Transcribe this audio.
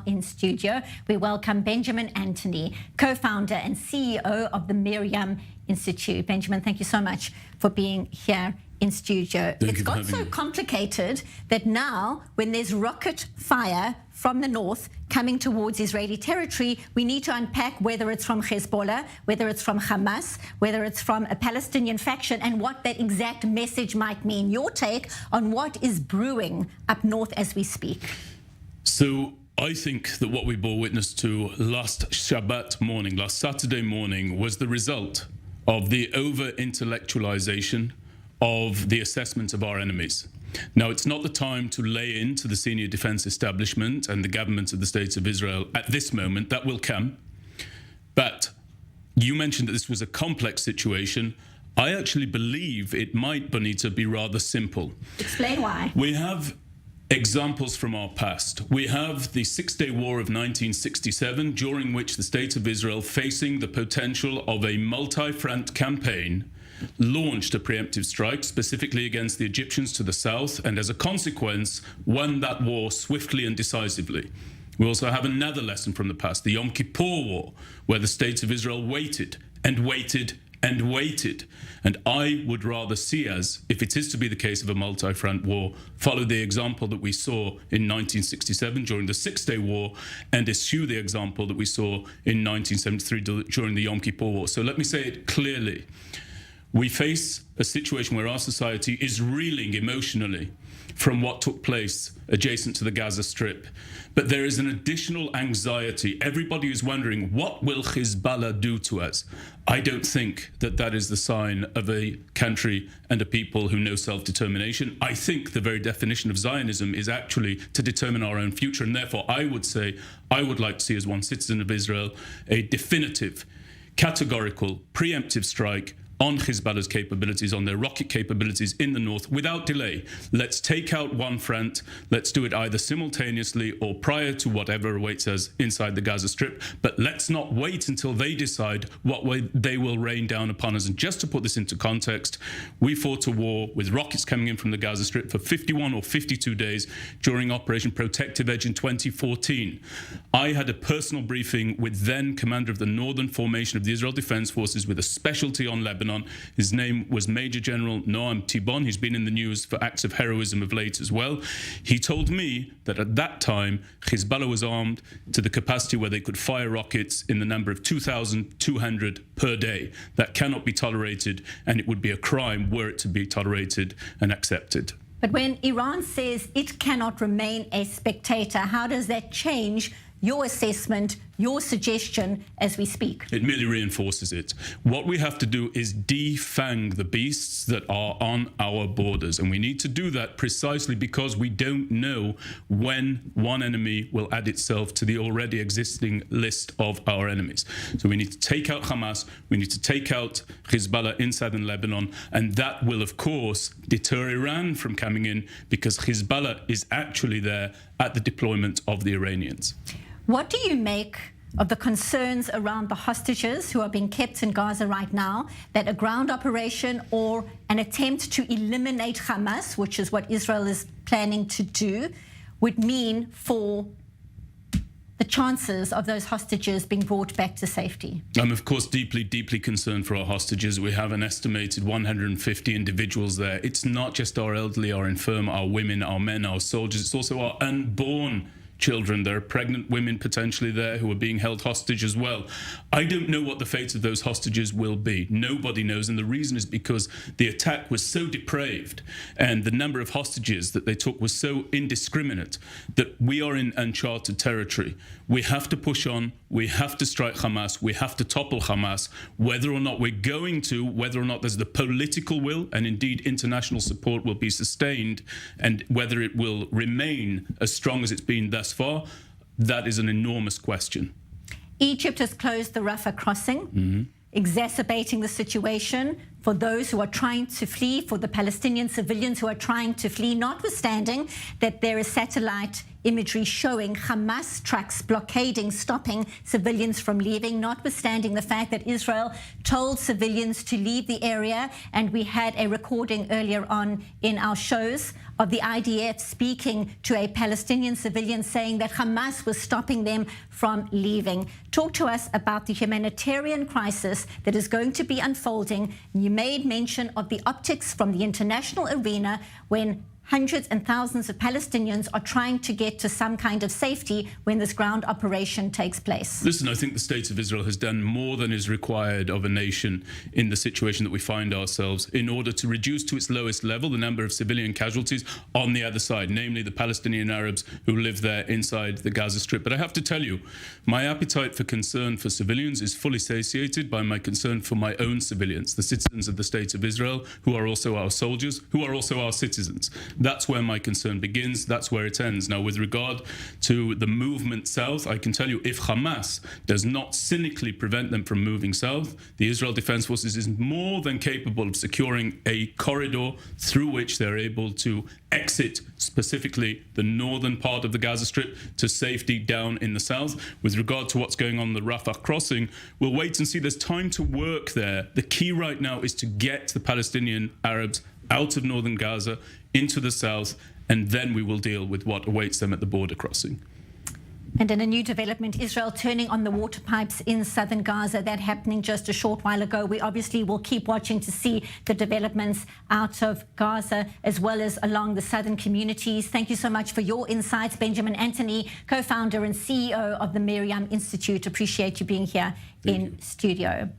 in studio. We welcome Benjamin Anthony, co-founder and CEO of the Miriam Institute. Benjamin, thank you so much for being here in studio. It's got so complicated that now, when there's rocket fire from the north coming towards Israeli territory, we need to unpack whether it's from Hezbollah, whether it's from Hamas, whether it's from a Palestinian faction, and what that exact message might mean. Your take on what is brewing up north as we speak? So I think that what we bore witness to last Shabbat morning, last Saturday morning, was the result of the over-intellectualization of the assessment of our enemies. Now, it's not the time to lay into the senior defense establishment and the government of the State of Israel at this moment. That will come. But you mentioned that this was a complex situation. I actually believe it might, Bonita, be rather simple. Explain why. We have examples from our past. We have the Six-Day War of 1967, during which the State of Israel, facing the potential of a multi-front campaign, launched a preemptive strike specifically against the Egyptians to the south, and as a consequence won that war swiftly and decisively. We also have another lesson from the past, the Yom Kippur War, where the State of Israel waited and waited and waited. And I would rather see us, if it is to be the case of a multi-front war, follow the example that we saw in 1967 during the Six-Day War, and eschew the example that we saw in 1973 during the Yom Kippur War. So let me say it clearly. We face a situation where our society is reeling emotionally from what took place adjacent to the Gaza Strip. But there is an additional anxiety. Everybody is wondering, what will Hezbollah do to us? I don't think that that is the sign of a country and a people who know self-determination. I think the very definition of Zionism is actually to determine our own future. And therefore, I would say, I would like to see, as one citizen of Israel, a definitive, categorical, preemptive strike on Hezbollah's capabilities, on their rocket capabilities in the north, without delay. Let's take out one front. Let's do it either simultaneously or prior to whatever awaits us inside the Gaza Strip. But let's not wait until they decide what way they will rain down upon us. And just to put this into context, we fought a war with rockets coming in from the Gaza Strip for 51 or 52 days during Operation Protective Edge in 2014. I had a personal briefing with then commander of the Northern Formation of the Israel Defense Forces with a specialty on Lebanon. His name was Major General Noam Tibon. He's been in the news for acts of heroism of late as well. He told me that at that time, Hezbollah was armed to the capacity where they could fire rockets in the number of 2,200 per day. That cannot be tolerated, and it would be a crime were it to be tolerated and accepted. But when Iran says it cannot remain a spectator, how does that change your assessment, your suggestion as we speak? It merely reinforces it. What we have to do is defang the beasts that are on our borders. And we need to do that precisely because we don't know when one enemy will add itself to the already existing list of our enemies. So we need to take out Hamas, we need to take out Hezbollah in southern Lebanon, and that will, of course, deter Iran from coming in, because Hezbollah is actually there at the deployment of the Iranians. What do you make of the concerns around the hostages who are being kept in Gaza right now, that a ground operation or an attempt to eliminate Hamas, which is what Israel is planning to do, would mean for the chances of those hostages being brought back to safety? I'm, of course, deeply, deeply concerned for our hostages. We have an estimated 150 individuals there. It's not just our elderly, our infirm, our women, our men, our soldiers. It's also our unborn children. There are pregnant women potentially there who are being held hostage as well. I don't know what the fate of those hostages will be. Nobody knows, and the reason is because the attack was so depraved and the number of hostages that they took was so indiscriminate that we are in uncharted territory. We have to push on. We have to strike Hamas. We have to topple Hamas. Whether or not we're going to, whether or not there's the political will, and indeed international support will be sustained, and whether it will remain as strong as it's been thus far, that is an enormous question. Egypt has closed the Rafah crossing, exacerbating the situation. for those who are trying to flee, for the Palestinian civilians who are trying to flee, notwithstanding that there is satellite imagery showing Hamas trucks blockading, stopping civilians from leaving, notwithstanding the fact that Israel told civilians to leave the area. And we had a recording earlier on in our shows of the IDF speaking to a Palestinian civilian saying that Hamas was stopping them from leaving. Talk to us about the humanitarian crisis that is going to be unfolding. You made mention of the optics from the international arena when hundreds and thousands of Palestinians are trying to get to some kind of safety when this ground operation takes place. Listen, I think the state of Israel has done more than is required of a nation in the situation that we find ourselves in order to reduce to its lowest level the number of civilian casualties on the other side, namely the Palestinian Arabs who live there inside the Gaza Strip. But I have to tell you, my appetite for concern for civilians is fully satiated by my concern for my own civilians, the citizens of the state of Israel, who are also our soldiers, who are also our citizens. That's where my concern begins. That's where it ends. Now, with regard to the movement south, I can tell you if Hamas does not cynically prevent them from moving south, the Israel Defense Forces is more than capable of securing a corridor through which they're able to exit specifically the northern part of the Gaza Strip to safety down in the south. With regard to what's going on the Rafah crossing, we'll wait and see. There's time to work there. The key right now is to get the Palestinian Arabs out of northern Gaza into the south, and then we will deal with what awaits them at the border crossing. And in a new development, Israel turning on the water pipes in southern Gaza, that happening just a short while ago. We obviously will keep watching to see the developments out of Gaza as well as along the southern communities. Thank you so much for your insights, Benjamin Anthony, co-founder and CEO of the Miriam Institute. Appreciate you being here in studio.